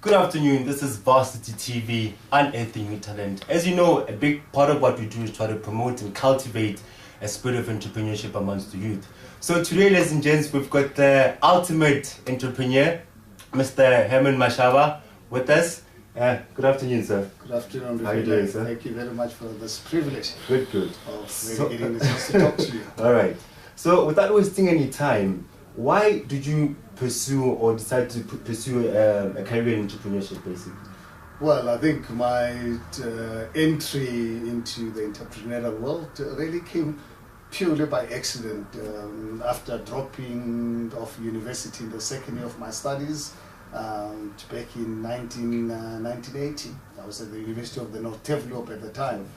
Good afternoon, this is VARSITY TV, unearthing new talent. As you know, a big part of what we do is try to promote and cultivate a spirit of entrepreneurship amongst the youth. So today, ladies and gents, we've got the ultimate entrepreneur, Mr. Herman Mashaba, with us. Good afternoon, sir. Good afternoon. How are you doing, sir? Thank you very much for this privilege. Good. Of really getting the chance to talk to you. All right. So without wasting any time, why did you pursue or decide to pursue a career in entrepreneurship, basically? Well, I think my entry into the entrepreneurial world really came purely by accident. After dropping off university in the second year of my studies, back in 1980. I was at the University of the North Develop at the time,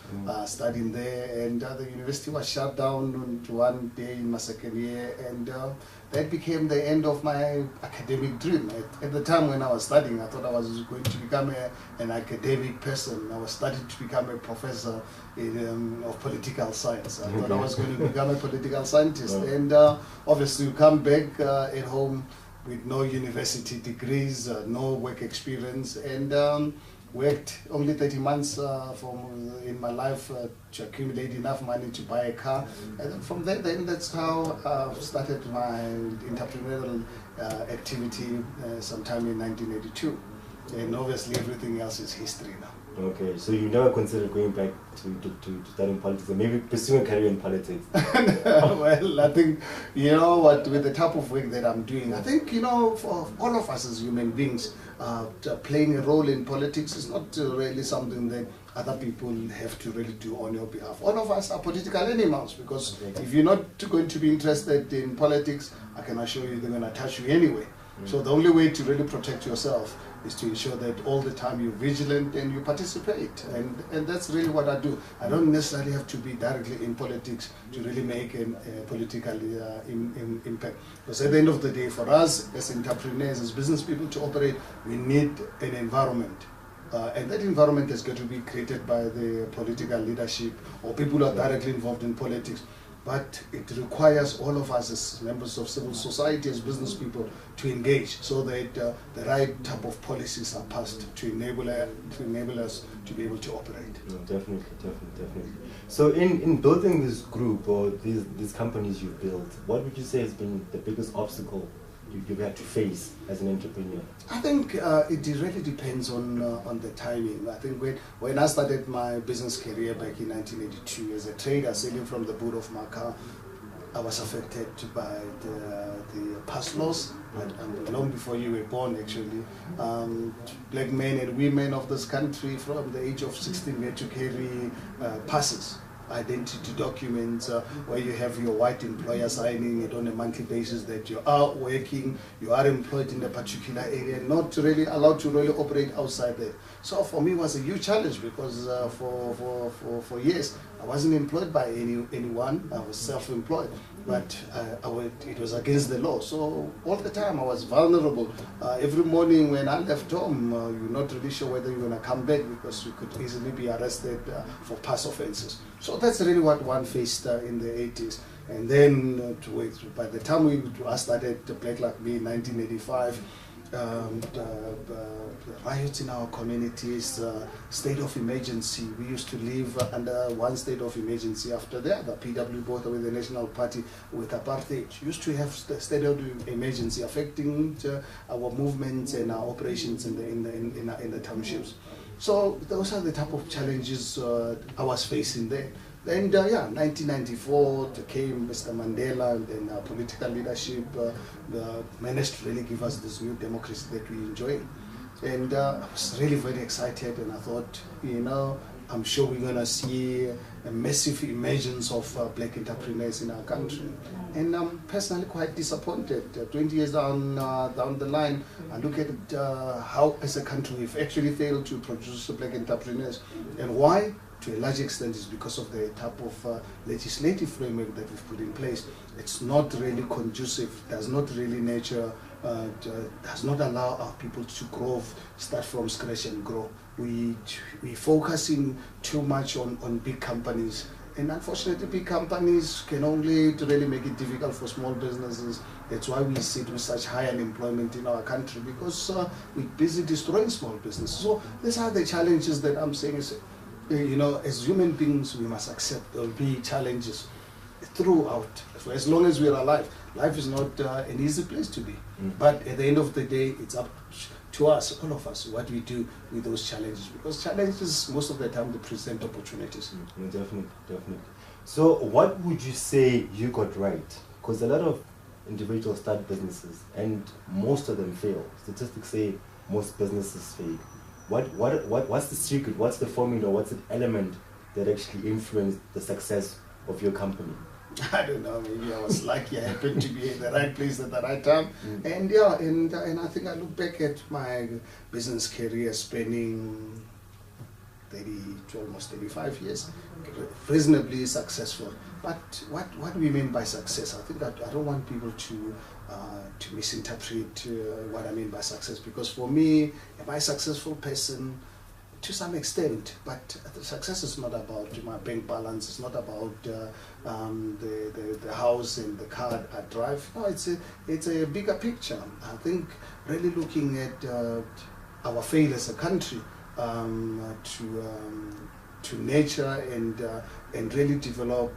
studying there, and the university was shut down one day in my second year, and that became the end of my academic dream. At the time when I was studying, I thought I was going to become an academic person. I was studying to become a professor of political science. I thought I was going to become a political scientist, and obviously you come back at home with no university degrees, no work experience, and worked only 30 months in my life to accumulate enough money to buy a car. And then from there, that's how I started my entrepreneurial activity sometime in 1982. And obviously everything else is history now. Okay, so you never considered going back to studying politics or maybe pursuing a career in politics? Well, I think, you know what, with the type of work that I'm doing, I think, you know, for all of us as human beings, playing a role in politics is not really something that other people have to really do on your behalf. All of us are political animals, because if you're not going to be interested in politics, I can assure you they're going to touch you anyway. So the only way to really protect yourself is to ensure that all the time you're vigilant and you participate, and that's really what I do. I don't necessarily have to be directly in politics to really make a political impact, because at the end of the day, for us as entrepreneurs, as business people to operate, we need an environment. And that environment has got to be created by the political leadership or people who are directly involved in politics. But it requires all of us as members of civil society, as business people, to engage so that the right type of policies are passed to enable us to be able to operate. No, definitely. So in building this group or these companies you've built, what would you say has been the biggest obstacle you've had to face as an entrepreneur? I think it really depends on the timing. I think when I started my business career back in 1982 as a trader selling from the boot of my car, I was affected by the pass laws, long before you were born actually. Black men and women of this country from the age of 16 had to carry passes, identity documents, where you have your white employer signing it on a monthly basis that you are working, you are employed in a particular area, not really allowed to really operate outside that. So for me it was a huge challenge, because for years I wasn't employed by anyone, I was self-employed, but it was against the law. So all the time I was vulnerable. Every morning when I left home, you're not really sure whether you're going to come back, because you could easily be arrested for past offenses. So that's really what one faced in the 80s. And then by the time I started Black Like Me in 1985, riots in our communities, state of emergency. We used to live under one state of emergency after the other. PW, both with the National Party, with apartheid, used to have state of emergency affecting our movements and our operations in the townships. So those are the type of challenges I was facing there. And 1994 came Mr. Mandela, and then political leadership managed to really give us this new democracy that we enjoy. And I was really very excited, and I thought, you know, I'm sure we're going to see a massive emergence of black entrepreneurs in our country. And I'm personally quite disappointed. 20 years down the line, I look at how as a country we've actually failed to produce black entrepreneurs. And why? To a large extent is because of the type of legislative framework that we've put in place. It's not really conducive, does not really nurture, does not allow our people to grow, start from scratch and grow. We focusing too much on big companies, and unfortunately big companies can only really make it difficult for small businesses That's why we sit with such high unemployment in our country, because we're busy destroying small business. So these are the challenges that I'm saying is, you know, as human beings, we must accept there will be challenges throughout. For as long as we are alive, life is not an easy place to be. But at the end of the day, it's up to us, all of us, what we do with those challenges. Because challenges, most of the time, they present opportunities. Definitely, definitely. So what would you say you got right? Because a lot of individuals start businesses and most of them fail. Statistics say most businesses fail. What's the secret? What's the formula? What's the element that actually influenced the success of your company? I don't know, maybe I was lucky. I happened to be in the right place at the right time. And yeah, and I think I look back at my business career spanning almost 35 years, reasonably successful. But what do we mean by success? I think I don't want people to misinterpret what I mean by success, because for me, am I a successful person? To some extent, but the success is not about my bank balance. It's not about the house and the car I drive. No, it's a bigger picture. I think really looking at our fail as a country to nature and really develop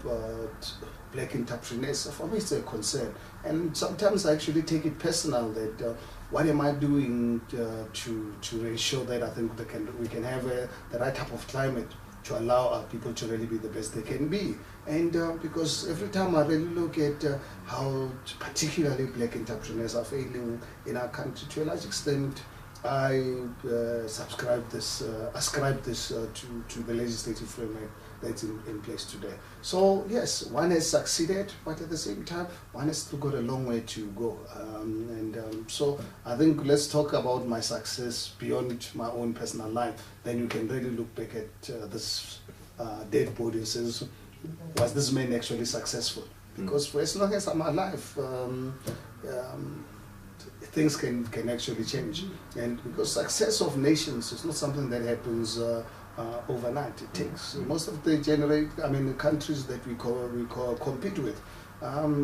black entrepreneurs. For me, it's a concern, and sometimes I actually take it personal that. What am I doing to ensure that I think we can have the right type of climate to allow our people to really be the best they can be? And because every time I really look at how particularly black entrepreneurs are failing in our country, to a large extent, I ascribe this to the legislative framework that's in place today. So yes, one has succeeded, but at the same time, one has still got a long way to go. So I think let's talk about my success beyond my own personal life. Then you can really look back at this dead body and says, was this man actually successful? Because for as long as I'm alive, things can actually change. And because success of nations is not something that happens overnight. It takes most of the countries that we compete with,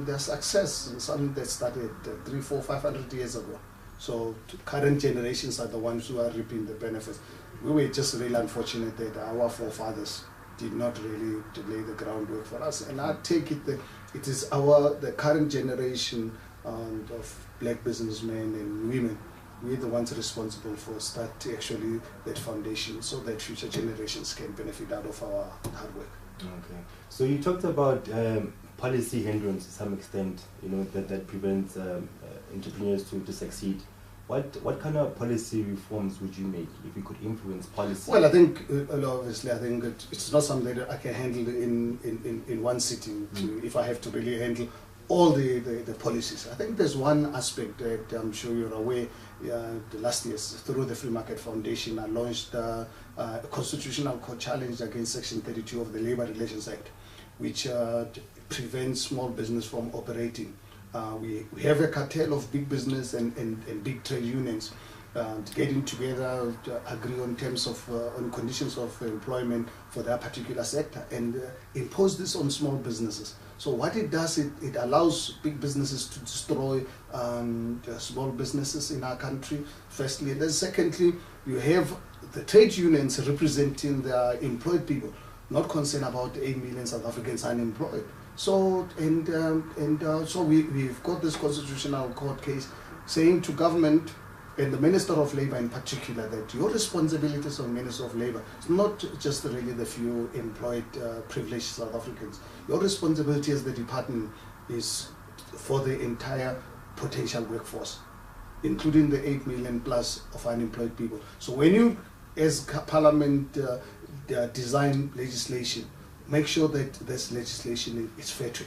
their success is something that started 300, 400, 500 years ago. So current generations are the ones who are reaping the benefits. We were just really unfortunate that our forefathers did not really lay the groundwork for us. And I take it that it is the current generation of black businessmen and women. We're the ones responsible for start actually that foundation so that future generations can benefit out of our hard work. Okay. So you talked about policy hindrance to some extent, you know, that prevents entrepreneurs to succeed. What kind of policy reforms would you make if you could influence policy? Well, I think obviously it's not something that I can handle in one sitting. If I have to really handle all the policies. I think there's one aspect that I'm sure you're aware. Last year, through the Free Market Foundation, I launched a constitutional court challenge against Section 32 of the Labour Relations Act, which prevents small business from operating. We have a cartel of big business and big trade unions getting together to agree on terms of on conditions of employment for their particular sector and impose this on small businesses. So what it does, it allows big businesses to destroy small businesses in our country, firstly. And then secondly, you have the trade unions representing the employed people, not concerned about 8 million South Africans unemployed. So, so we've got this constitutional court case saying to government and the Minister of Labour in particular that your responsibilities on Minister of Labour is not just really the few employed privileged South Africans. Your responsibility as the department is for the entire potential workforce, including the 8 million plus of unemployed people. So when you, as Parliament, design legislation, make sure that this legislation is fair to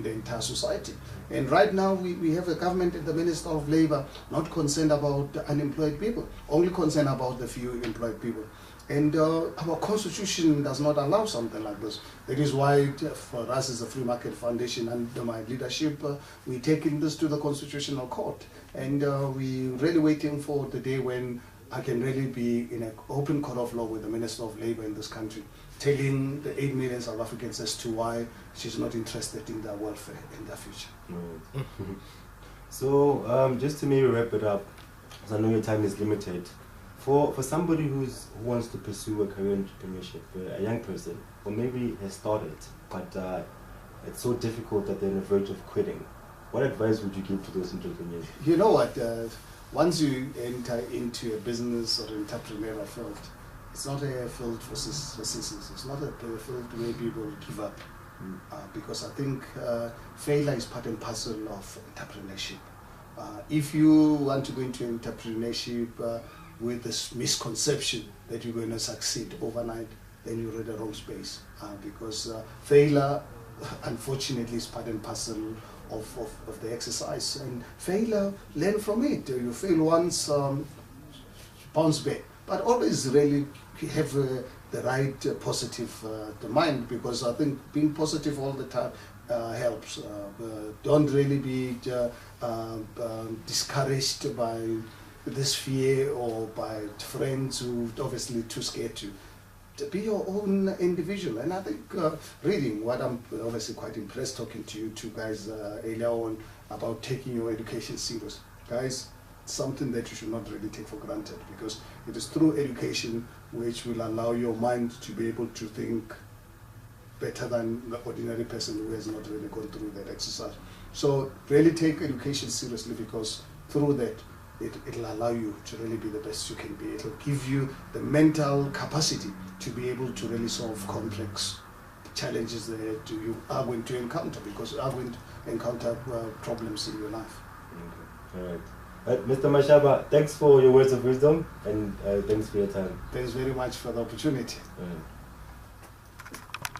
the entire society. And right now we have a government and the Minister of Labour not concerned about the unemployed people, only concerned about the few employed people. And our constitution does not allow something like this. That is why for us as a Free Market Foundation, under my leadership, we're taking this to the Constitutional Court. And we're really waiting for the day when I can really be in an open court of law with the Minister of Labour in this country, telling the 8 million South Africans as to why she's not interested in their welfare in their future. So just to maybe wrap it up, because I know your time is limited, for somebody who wants to pursue a career in entrepreneurship, a young person, or maybe has started, but it's so difficult that they're on the verge of quitting, what advice would you give to those entrepreneurs? You know what? Once you enter into a business or entrepreneurial field, it's not a field for citizens. It's not a field where people give up. Because I think failure is part and parcel of entrepreneurship. If you want to go into entrepreneurship with this misconception that you're going to succeed overnight, then you're in the wrong space. Because failure, unfortunately, is part and parcel of the exercise. And failure, learn from it. You fail once, bounce back. But always really have the right positive mind, because I think being positive all the time helps. Don't really be discouraged by this fear or by friends who obviously too scared to be your own individual. And I think reading what I'm obviously quite impressed talking to you two guys earlier on about taking your education serious. Guys, something that you should not really take for granted, because it is through education which will allow your mind to be able to think better than the ordinary person who has not really gone through that exercise. So really take education seriously, because through that it'll allow you to really be the best you can be. It'll give you the mental capacity to be able to really solve complex challenges that you are going to encounter, because you are going to encounter problems in your life. Okay. All right. Mr. Mashaba, thanks for your words of wisdom, and thanks for your time. Thanks very much for the opportunity.